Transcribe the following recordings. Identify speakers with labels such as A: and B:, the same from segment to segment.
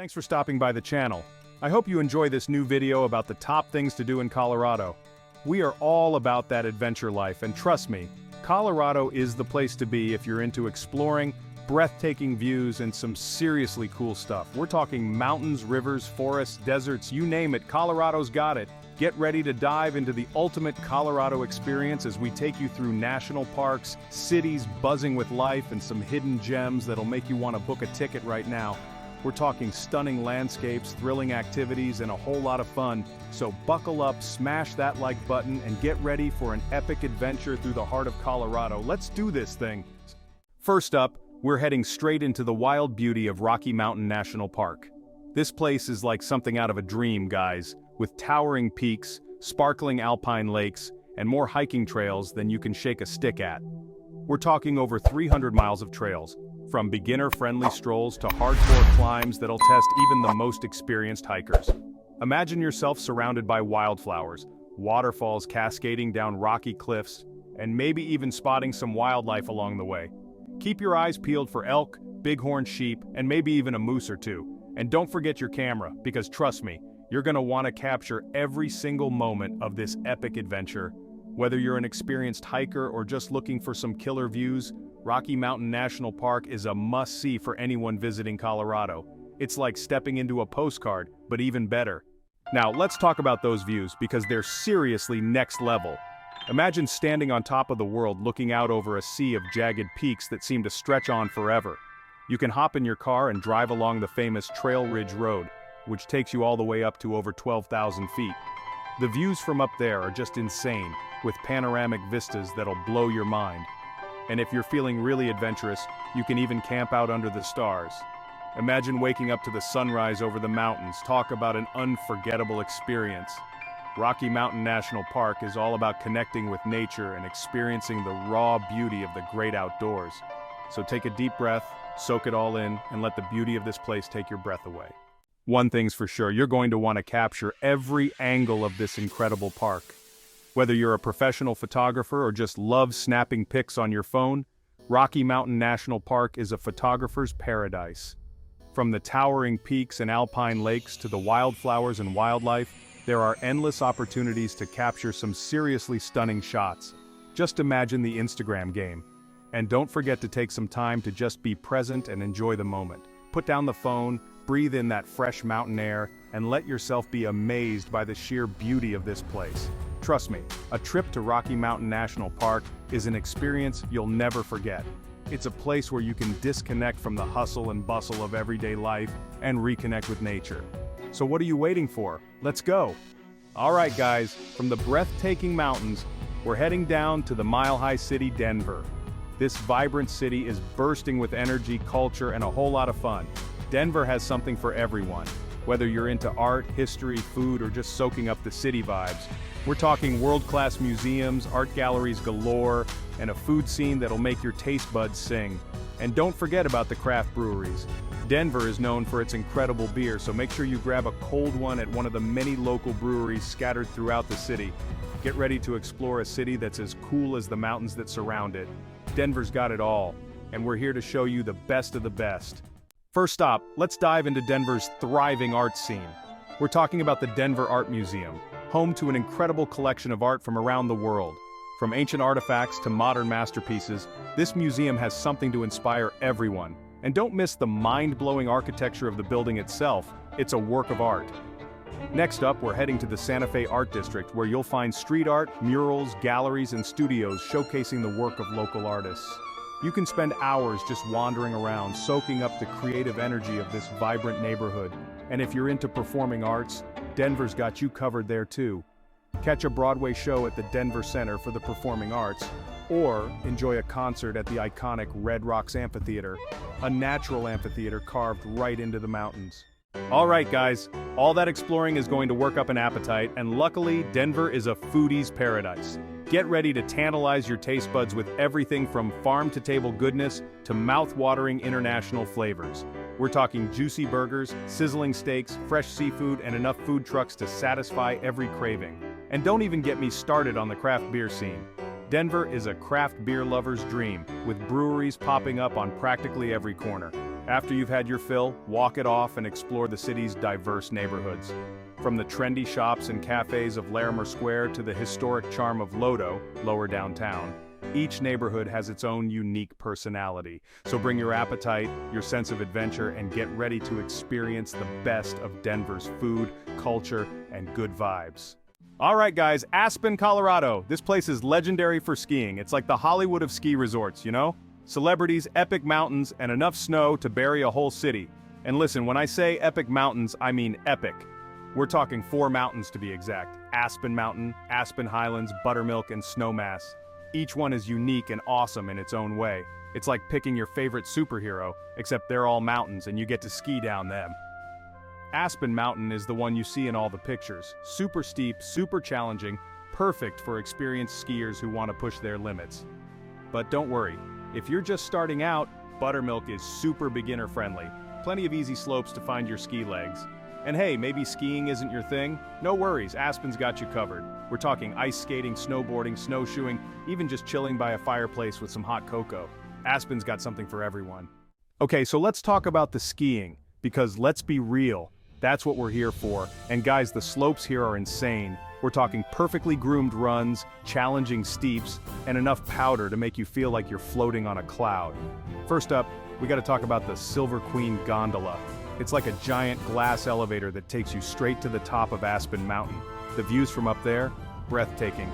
A: Thanks for stopping by the channel. I hope you enjoy this new video about the top things to do in Colorado. We are all about that adventure life, and trust me, Colorado is the place to be if you're into exploring, breathtaking views, and some seriously cool stuff. We're talking mountains, rivers, forests, deserts, you name it, Colorado's got it. Get ready to dive into the ultimate Colorado experience as we take you through national parks, cities buzzing with life, and some hidden gems that'll make you want to book a ticket right now. We're talking stunning landscapes, thrilling activities, and a whole lot of fun. So buckle up, smash that like button, and get ready for an epic adventure through the heart of Colorado. Let's do this thing. First up, we're heading straight into the wild beauty of Rocky Mountain National Park. This place is like something out of a dream, guys, with towering peaks, sparkling alpine lakes, and more hiking trails than you can shake a stick at. We're talking over 300 miles of trails, from beginner-friendly strolls to hardcore climbs that'll test even the most experienced hikers. Imagine yourself surrounded by wildflowers, waterfalls cascading down rocky cliffs, and maybe even spotting some wildlife along the way. Keep your eyes peeled for elk, bighorn sheep, and maybe even a moose or two. And don't forget your camera, because trust me, you're gonna want to capture every single moment of this epic adventure. Whether you're an experienced hiker or just looking for some killer views, Rocky Mountain National Park is a must-see for anyone visiting Colorado. It's like stepping into a postcard, but even better. Now, let's talk about those views because they're seriously next level. Imagine standing on top of the world looking out over a sea of jagged peaks that seem to stretch on forever. You can hop in your car and drive along the famous Trail Ridge Road, which takes you all the way up to over 12,000 feet. The views from up there are just insane, with panoramic vistas that'll blow your mind. And if you're feeling really adventurous, you can even camp out under the stars. Imagine waking up to the sunrise over the mountains. Talk about an unforgettable experience. Rocky Mountain National Park is all about connecting with nature and experiencing the raw beauty of the great outdoors. So take a deep breath, soak it all in, and let the beauty of this place take your breath away. One thing's for sure, you're going to want to capture every angle of this incredible park. Whether you're a professional photographer or just love snapping pics on your phone, Rocky Mountain National Park is a photographer's paradise. From the towering peaks and alpine lakes to the wildflowers and wildlife, there are endless opportunities to capture some seriously stunning shots. Just imagine the Instagram game. And don't forget to take some time to just be present and enjoy the moment. Put down the phone, breathe in that fresh mountain air, and let yourself be amazed by the sheer beauty of this place. Trust me, a trip to Rocky Mountain National Park is an experience you'll never forget. It's a place where you can disconnect from the hustle and bustle of everyday life and reconnect with nature. So what are you waiting for? Let's go! Alright guys, from the breathtaking mountains, we're heading down to the mile-high city Denver. This vibrant city is bursting with energy, culture, and a whole lot of fun. Denver has something for everyone. Whether you're into art, history, food, or just soaking up the city vibes. We're talking world-class museums, art galleries galore, and a food scene that'll make your taste buds sing. And don't forget about the craft breweries. Denver is known for its incredible beer, so make sure you grab a cold one at one of the many local breweries scattered throughout the city. Get ready to explore a city that's as cool as the mountains that surround it. Denver's got it all, and we're here to show you the best of the best. First stop, let's dive into Denver's thriving art scene. We're talking about the Denver Art Museum, home to an incredible collection of art from around the world. From ancient artifacts to modern masterpieces, this museum has something to inspire everyone. And don't miss the mind-blowing architecture of the building itself. It's a work of art. Next up, we're heading to the Santa Fe Art District, where you'll find street art, murals, galleries, and studios showcasing the work of local artists. You can spend hours just wandering around, soaking up the creative energy of this vibrant neighborhood. And if you're into performing arts, Denver's got you covered there too. Catch a Broadway show at the Denver Center for the Performing Arts, or enjoy a concert at the iconic Red Rocks Amphitheater, a natural amphitheater carved right into the mountains. Alright guys, all that exploring is going to work up an appetite, and luckily Denver is a foodie's paradise. Get ready to tantalize your taste buds with everything from farm-to-table goodness to mouth-watering international flavors. We're talking juicy burgers, sizzling steaks, fresh seafood, and enough food trucks to satisfy every craving. And don't even get me started on the craft beer scene. Denver is a craft beer lover's dream, with breweries popping up on practically every corner. After you've had your fill, walk it off and explore the city's diverse neighborhoods. From the trendy shops and cafes of Larimer Square to the historic charm of Lodo, lower downtown, each neighborhood has its own unique personality. So bring your appetite, your sense of adventure, and get ready to experience the best of Denver's food, culture, and good vibes. All right, guys, Aspen, Colorado. This place is legendary for skiing. It's like the Hollywood of ski resorts, you know? Celebrities, epic mountains, and enough snow to bury a whole city. And listen, when I say epic mountains, I mean epic. We're talking 4 mountains to be exact. Aspen Mountain, Aspen Highlands, Buttermilk, and Snowmass. Each one is unique and awesome in its own way. It's like picking your favorite superhero, except they're all mountains and you get to ski down them. Aspen Mountain is the one you see in all the pictures. Super steep, super challenging, perfect for experienced skiers who want to push their limits. But don't worry, if you're just starting out, Buttermilk is super beginner friendly. Plenty of easy slopes to find your ski legs. And hey, maybe skiing isn't your thing? No worries, Aspen's got you covered. We're talking ice skating, snowboarding, snowshoeing, even just chilling by a fireplace with some hot cocoa. Aspen's got something for everyone. Okay, so let's talk about the skiing, because let's be real, that's what we're here for. And guys, the slopes here are insane. We're talking perfectly groomed runs, challenging steeps, and enough powder to make you feel like you're floating on a cloud. First up, we gotta talk about the Silver Queen Gondola. It's like a giant glass elevator that takes you straight to the top of Aspen Mountain. The views from up there, breathtaking.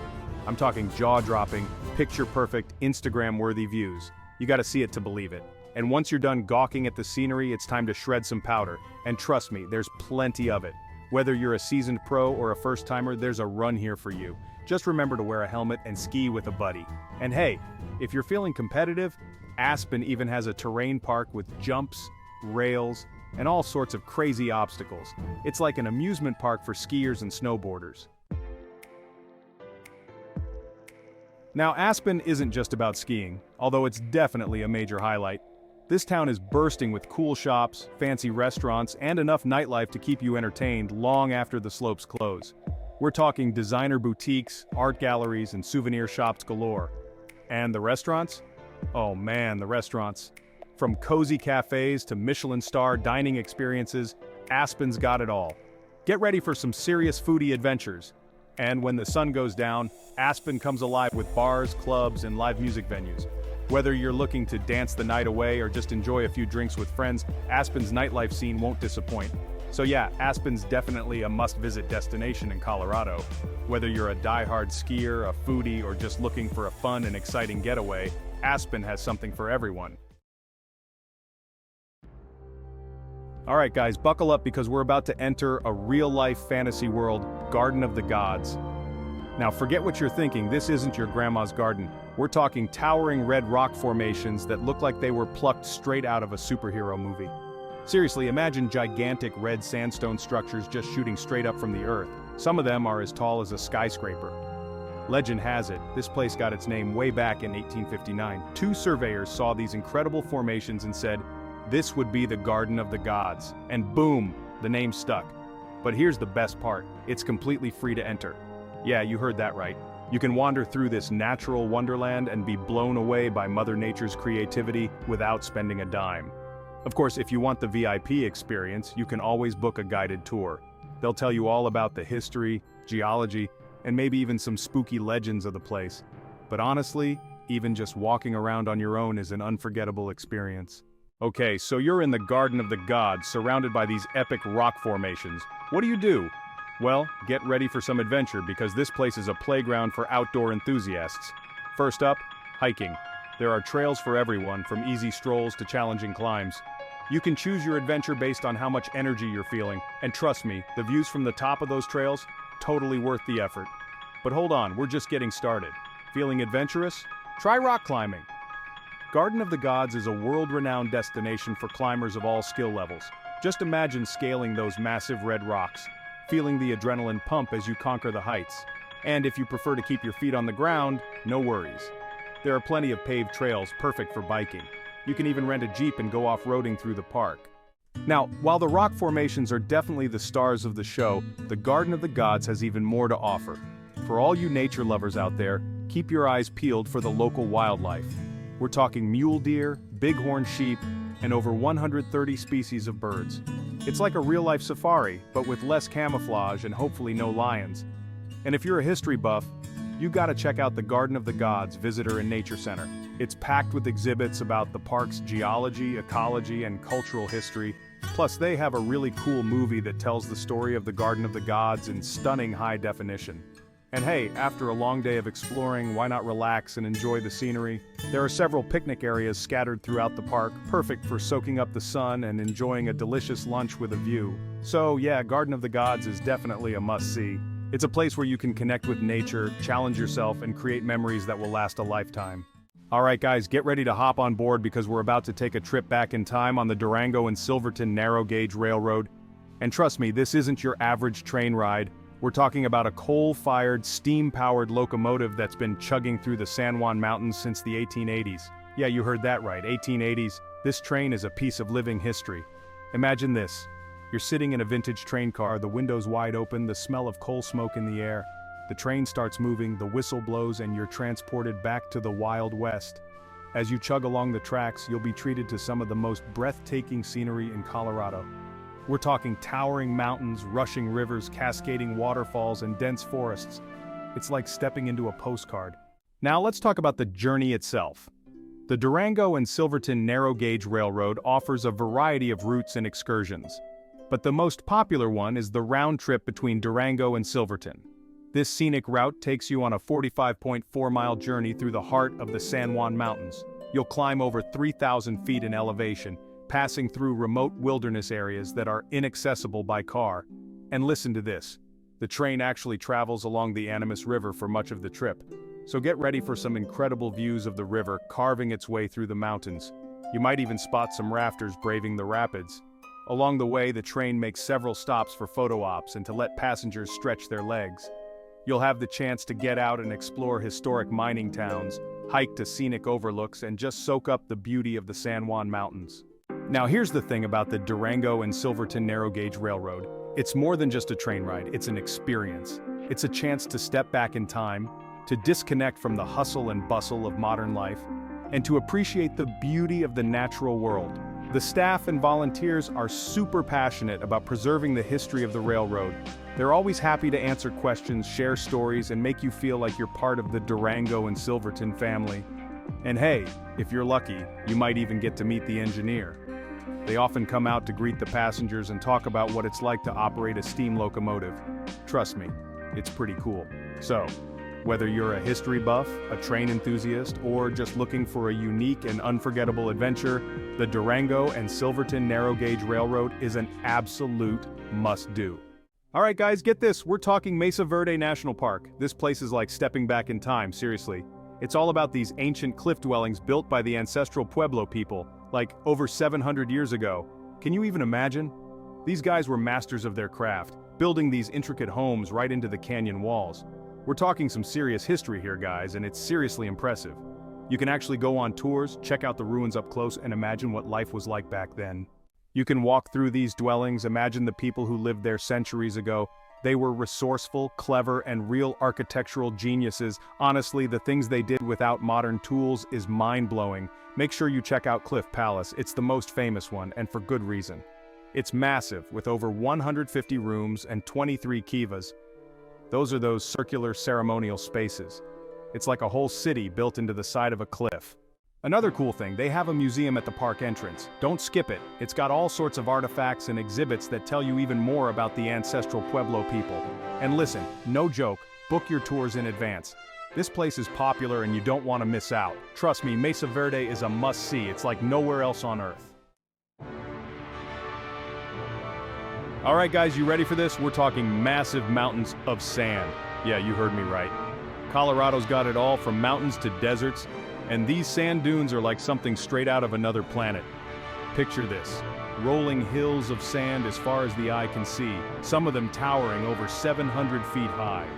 A: I'm talking jaw-dropping, picture-perfect, Instagram-worthy views. You gotta see it to believe it. And once you're done gawking at the scenery, it's time to shred some powder. And trust me, there's plenty of it. Whether you're a seasoned pro or a first-timer, there's a run here for you. Just remember to wear a helmet and ski with a buddy. And hey, if you're feeling competitive, Aspen even has a terrain park with jumps, rails, and all sorts of crazy obstacles. It's like an amusement park for skiers and snowboarders. Now, Aspen isn't just about skiing, although it's definitely a major highlight. This town is bursting with cool shops, fancy restaurants, and enough nightlife to keep you entertained long after the slopes close. We're talking designer boutiques, art galleries, and souvenir shops galore. And the restaurants? Oh man, the restaurants. From cozy cafes to Michelin-star dining experiences, Aspen's got it all. Get ready for some serious foodie adventures. And when the sun goes down, Aspen comes alive with bars, clubs, and live music venues. Whether you're looking to dance the night away or just enjoy a few drinks with friends, Aspen's nightlife scene won't disappoint. So yeah, Aspen's definitely a must-visit destination in Colorado. Whether you're a die-hard skier, a foodie, or just looking for a fun and exciting getaway, Aspen has something for everyone. Alright guys, buckle up because we're about to enter a real-life fantasy world, Garden of the Gods. Now forget what you're thinking, this isn't your grandma's garden. We're talking towering red rock formations that look like they were plucked straight out of a superhero movie. Seriously, imagine gigantic red sandstone structures just shooting straight up from the earth. Some of them are as tall as a skyscraper. Legend has it, this place got its name way back in 1859. 2 surveyors saw these incredible formations and said, this would be the Garden of the Gods. And boom, the name stuck. But here's the best part, it's completely free to enter. Yeah, you heard that right. You can wander through this natural wonderland and be blown away by Mother Nature's creativity without spending a dime. Of course, if you want the VIP experience, you can always book a guided tour. They'll tell you all about the history, geology, and maybe even some spooky legends of the place. But honestly, even just walking around on your own is an unforgettable experience. Okay, so you're in the Garden of the Gods, surrounded by these epic rock formations. What do? Well, get ready for some adventure because this place is a playground for outdoor enthusiasts. First up, hiking. There are trails for everyone, from easy strolls to challenging climbs. You can choose your adventure based on how much energy you're feeling, and trust me, the views from the top of those trails, totally worth the effort. But hold on, we're just getting started. Feeling adventurous? Try rock climbing. Garden of the Gods is a world-renowned destination for climbers of all skill levels. Just imagine scaling those massive red rocks, feeling the adrenaline pump as you conquer the heights. And if you prefer to keep your feet on the ground, no worries. There are plenty of paved trails perfect for biking. You can even rent a Jeep and go off-roading through the park. Now, while the rock formations are definitely the stars of the show, the Garden of the Gods has even more to offer. For all you nature lovers out there, keep your eyes peeled for the local wildlife. We're talking mule deer, bighorn sheep, and over 130 species of birds. It's like a real-life safari, but with less camouflage and hopefully no lions. And if you're a history buff, you gotta check out the Garden of the Gods Visitor and Nature Center. It's packed with exhibits about the park's geology, ecology, and cultural history. Plus, they have a really cool movie that tells the story of the Garden of the Gods in stunning high definition. And hey, after a long day of exploring, why not relax and enjoy the scenery? There are several picnic areas scattered throughout the park, perfect for soaking up the sun and enjoying a delicious lunch with a view. So yeah, Garden of the Gods is definitely a must-see. It's a place where you can connect with nature, challenge yourself, and create memories that will last a lifetime. Alright guys, get ready to hop on board because we're about to take a trip back in time on the Durango and Silverton Narrow Gauge Railroad. And trust me, this isn't your average train ride. We're talking about a coal-fired, steam-powered locomotive that's been chugging through the San Juan Mountains since the 1880s. Yeah, you heard that right, 1880s. This train is a piece of living history. Imagine this. You're sitting in a vintage train car, the windows wide open, the smell of coal smoke in the air. The train starts moving, the whistle blows, and you're transported back to the Wild West. As you chug along the tracks, you'll be treated to some of the most breathtaking scenery in Colorado. We're talking towering mountains, rushing rivers, cascading waterfalls, and dense forests. It's like stepping into a postcard. Now let's talk about the journey itself. The Durango and Silverton Narrow Gauge Railroad offers a variety of routes and excursions. But the most popular one is the round trip between Durango and Silverton. This scenic route takes you on a 45.4-mile journey through the heart of the San Juan Mountains. You'll climb over 3,000 feet in elevation, passing through remote wilderness areas that are inaccessible by car. And listen to this. The train actually travels along the Animas River for much of the trip. So get ready for some incredible views of the river carving its way through the mountains. You might even spot some rafters braving the rapids. Along the way, the train makes several stops for photo ops and to let passengers stretch their legs. You'll have the chance to get out and explore historic mining towns, hike to scenic overlooks, and just soak up the beauty of the San Juan Mountains. Now here's the thing about the Durango and Silverton Narrow Gauge Railroad. It's more than just a train ride, it's an experience. It's a chance to step back in time, to disconnect from the hustle and bustle of modern life, and to appreciate the beauty of the natural world. The staff and volunteers are super passionate about preserving the history of the railroad. They're always happy to answer questions, share stories, and make you feel like you're part of the Durango and Silverton family. And hey, if you're lucky, you might even get to meet the engineer. They often come out to greet the passengers and talk about what it's like to operate a steam locomotive. Trust me, it's pretty cool. So, whether you're a history buff, a train enthusiast, or just looking for a unique and unforgettable adventure, the Durango and Silverton Narrow Gauge Railroad is an absolute must-do. Alright guys, get this, we're talking Mesa Verde National Park. This place is like stepping back in time, seriously. It's all about these ancient cliff dwellings built by the ancestral Pueblo people, like over 700 years ago. Can you even imagine? These guys were masters of their craft, building these intricate homes right into the canyon walls. We're talking some serious history here, guys, and it's seriously impressive. You can actually go on tours, check out the ruins up close, and imagine what life was like back then. You can walk through these dwellings, imagine the people who lived there centuries ago. They were resourceful, clever, and real architectural geniuses. Honestly, the things they did without modern tools is mind-blowing. Make sure you check out Cliff Palace. It's the most famous one, and for good reason. It's massive, with over 150 rooms and 23 kivas. Those are those circular ceremonial spaces. It's like a whole city built into the side of a cliff. Another cool thing, they have a museum at the park entrance. Don't skip it. It's got all sorts of artifacts and exhibits that tell you even more about the ancestral Pueblo people. And listen, no joke, book your tours in advance. This place is popular and you don't want to miss out. Trust me, Mesa Verde is a must-see. It's like nowhere else on Earth. Alright guys, you ready for this? We're talking massive mountains of sand. Yeah, you heard me right. Colorado's got it all from mountains to deserts, and these sand dunes are like something straight out of another planet. Picture this, rolling hills of sand as far as the eye can see, some of them towering over 700 feet high.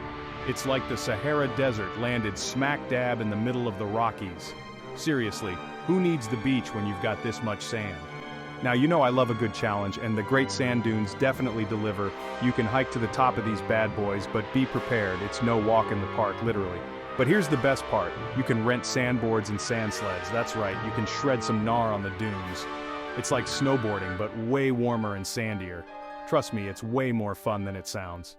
A: It's like the Sahara Desert landed smack dab in the middle of the Rockies. Seriously, who needs the beach when you've got this much sand? Now, you know I love a good challenge, and the Great Sand Dunes definitely deliver. You can hike to the top of these bad boys, but be prepared, it's no walk in the park, literally. But here's the best part, you can rent sandboards and sand sleds, that's right, you can shred some gnar on the dunes. It's like snowboarding, but way warmer and sandier. Trust me, it's way more fun than it sounds.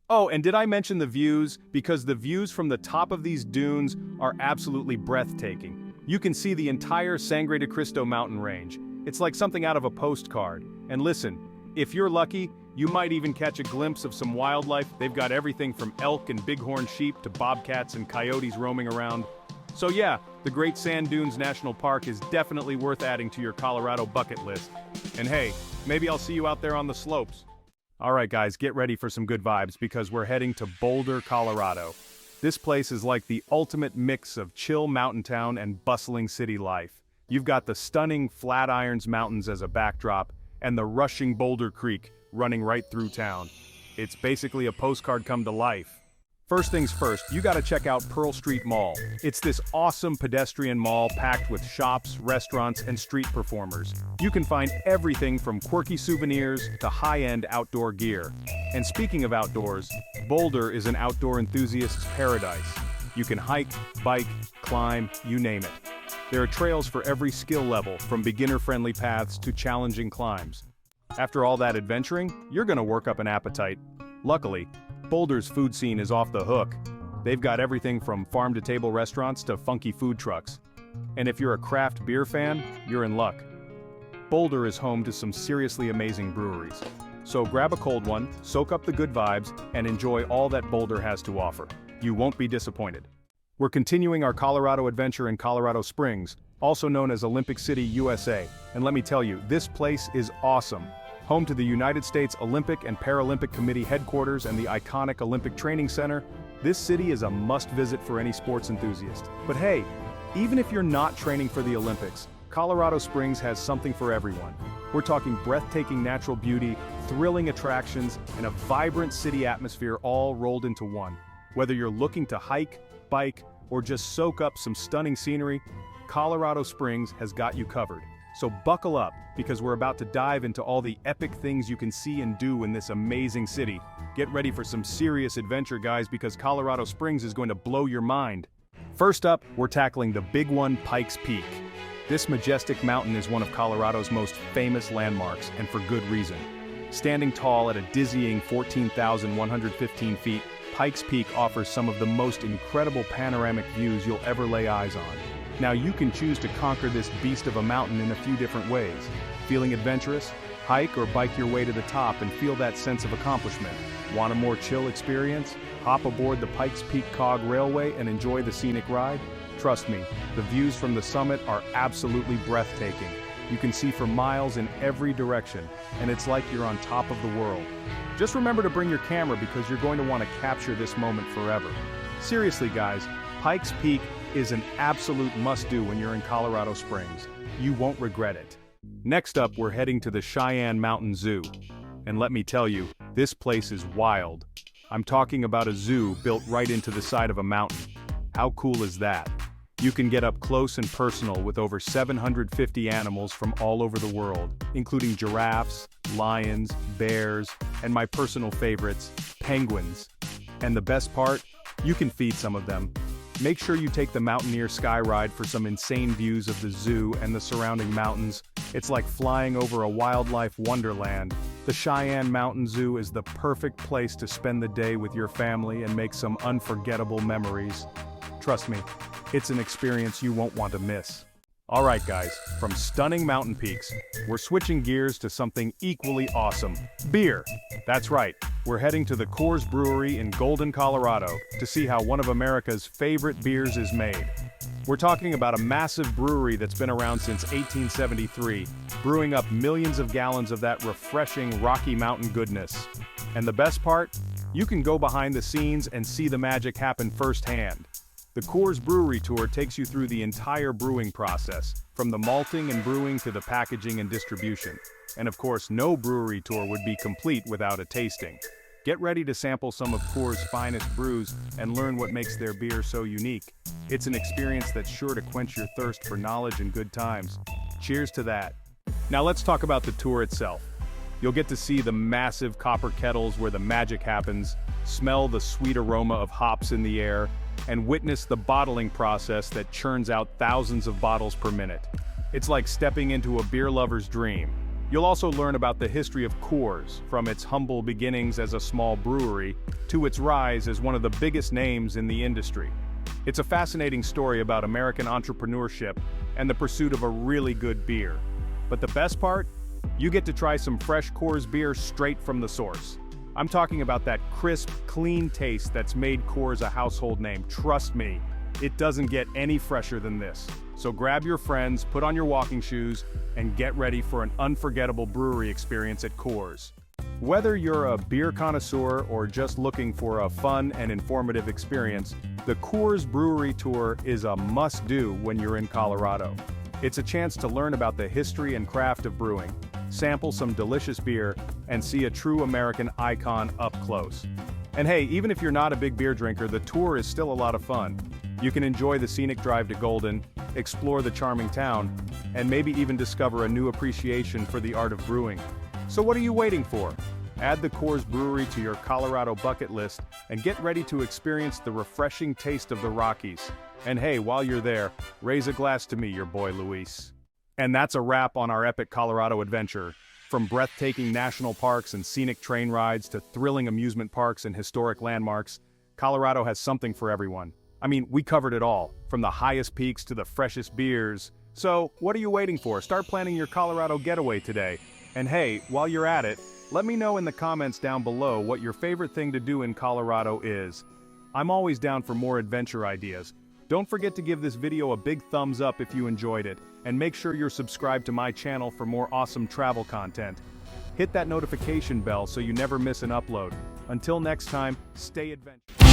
A: Oh, and did I mention the views? Because the views from the top of these dunes are absolutely breathtaking. You can see the entire Sangre de Cristo mountain range. It's like something out of a postcard. And listen, if you're lucky, you might even catch a glimpse of some wildlife. They've got everything from elk and bighorn sheep to bobcats and coyotes roaming around. So yeah, the Great Sand Dunes National Park is definitely worth adding to your Colorado bucket list. And hey, maybe I'll see you out there on the slopes. Alright guys, get ready for some good vibes because we're heading to Boulder, Colorado. This place is like the ultimate mix of chill mountain town and bustling city life. You've got the stunning Flatirons Mountains as a backdrop, and the rushing Boulder Creek running right through town. It's basically a postcard come to life. First things first, you gotta check out Pearl Street Mall. It's this awesome pedestrian mall packed with shops, restaurants, and street performers. You can find everything from quirky souvenirs to high-end outdoor gear. And speaking of outdoors, Boulder is an outdoor enthusiast's paradise. You can hike, bike, climb, you name it. There are trails for every skill level, from beginner-friendly paths to challenging climbs. After all that adventuring, you're gonna work up an appetite. Luckily, Boulder's food scene is off the hook. They've got everything from farm-to-table restaurants to funky food trucks. And if you're a craft beer fan, you're in luck. Boulder is home to some seriously amazing breweries. So grab a cold one, soak up the good vibes, and enjoy all that Boulder has to offer. You won't be disappointed. We're continuing our Colorado adventure in Colorado Springs, also known as Olympic City, USA. And let me tell you, this place is awesome. Home to the United States Olympic and Paralympic Committee headquarters and the iconic Olympic Training Center, this city is a must-visit for any sports enthusiast. But hey, even if you're not training for the Olympics, Colorado Springs has something for everyone. We're talking breathtaking natural beauty, thrilling attractions, and a vibrant city atmosphere all rolled into one. Whether you're looking to hike, bike, or just soak up some stunning scenery, Colorado Springs has got you covered. So buckle up, because we're about to dive into all the epic things you can see and do in this amazing city. Get ready for some serious adventure, guys, because Colorado Springs is going to blow your mind. First up, we're tackling the big one, Pikes Peak. This majestic mountain is one of Colorado's most famous landmarks, and for good reason. Standing tall at a dizzying 14,115 feet, Pikes Peak offers some of the most incredible panoramic views you'll ever lay eyes on. Now you can choose to conquer this beast of a mountain in a few different ways. Feeling adventurous? Hike or bike your way to the top and feel that sense of accomplishment. Want a more chill experience? Hop aboard the Pikes Peak Cog Railway and enjoy the scenic ride? Trust me, the views from the summit are absolutely breathtaking. You can see for miles in every direction, and it's like you're on top of the world. Just remember to bring your camera because you're going to want to capture this moment forever. Seriously guys, Pikes Peak is an absolute must-do when you're in Colorado Springs. You won't regret it. Next up, we're heading to the Cheyenne Mountain Zoo. And let me tell you, this place is wild. I'm talking about a zoo built right into the side of a mountain. How cool is that? You can get up close and personal with over 750 animals from all over the world, including giraffes, lions, bears, and my personal favorites, penguins. And the best part? You can feed some of them. Make sure you take the Mountaineer Sky Ride for some insane views of the zoo and the surrounding mountains. It's like flying over a wildlife wonderland. The Cheyenne Mountain Zoo is the perfect place to spend the day with your family and make some unforgettable memories. Trust me, it's an experience you won't want to miss. Alright guys, from stunning mountain peaks, we're switching gears to something equally awesome. Beer! That's right, we're heading to the Coors Brewery in Golden, Colorado, to see how one of America's favorite beers is made. We're talking about a massive brewery that's been around since 1873, brewing up millions of gallons of that refreshing Rocky Mountain goodness. And the best part? You can go behind the scenes and see the magic happen firsthand. The Coors Brewery Tour takes you through the entire brewing process, from the malting and brewing to the packaging and distribution. And of course, no brewery tour would be complete without a tasting. Get ready to sample some of Coors' finest brews and learn what makes their beer so unique. It's an experience that's sure to quench your thirst for knowledge and good times. Cheers to that. Now let's talk about the tour itself. You'll get to see the massive copper kettles where the magic happens, smell the sweet aroma of hops in the air, and witness the bottling process that churns out thousands of bottles per minute. It's like stepping into a beer lover's dream. You'll also learn about the history of Coors, from its humble beginnings as a small brewery to its rise as one of the biggest names in the industry. It's a fascinating story about American entrepreneurship and the pursuit of a really good beer. But the best part? You get to try some fresh Coors beer straight from the source. I'm talking about that crisp, clean taste that's made Coors a household name. Trust me, it doesn't get any fresher than this. So grab your friends, put on your walking shoes, and get ready for an unforgettable brewery experience at Coors. Whether you're a beer connoisseur or just looking for a fun and informative experience, the Coors Brewery Tour is a must-do when you're in Colorado. It's a chance to learn about the history and craft of brewing, sample some delicious beer, and see a true American icon up close. And hey, even if you're not a big beer drinker, the tour is still a lot of fun. You can enjoy the scenic drive to Golden, explore the charming town, and maybe even discover a new appreciation for the art of brewing. So what are you waiting for? Add the Coors Brewery to your Colorado bucket list and get ready to experience the refreshing taste of the Rockies. And hey, while you're there, raise a glass to me, your boy Luis. And that's a wrap on our epic Colorado adventure. From breathtaking national parks and scenic train rides to thrilling amusement parks and historic landmarks, Colorado has something for everyone. I mean, we covered it all, from the highest peaks to the freshest beers. So, what are you waiting for? Start planning your Colorado getaway today. And hey, while you're at it, let me know in the comments down below what your favorite thing to do in Colorado is. I'm always down for more adventure ideas. Don't forget to give this video a big thumbs up if you enjoyed it, and make sure you're subscribed to my channel for more awesome travel content. Hit that notification bell so you never miss an upload. Until next time, stay adventurous.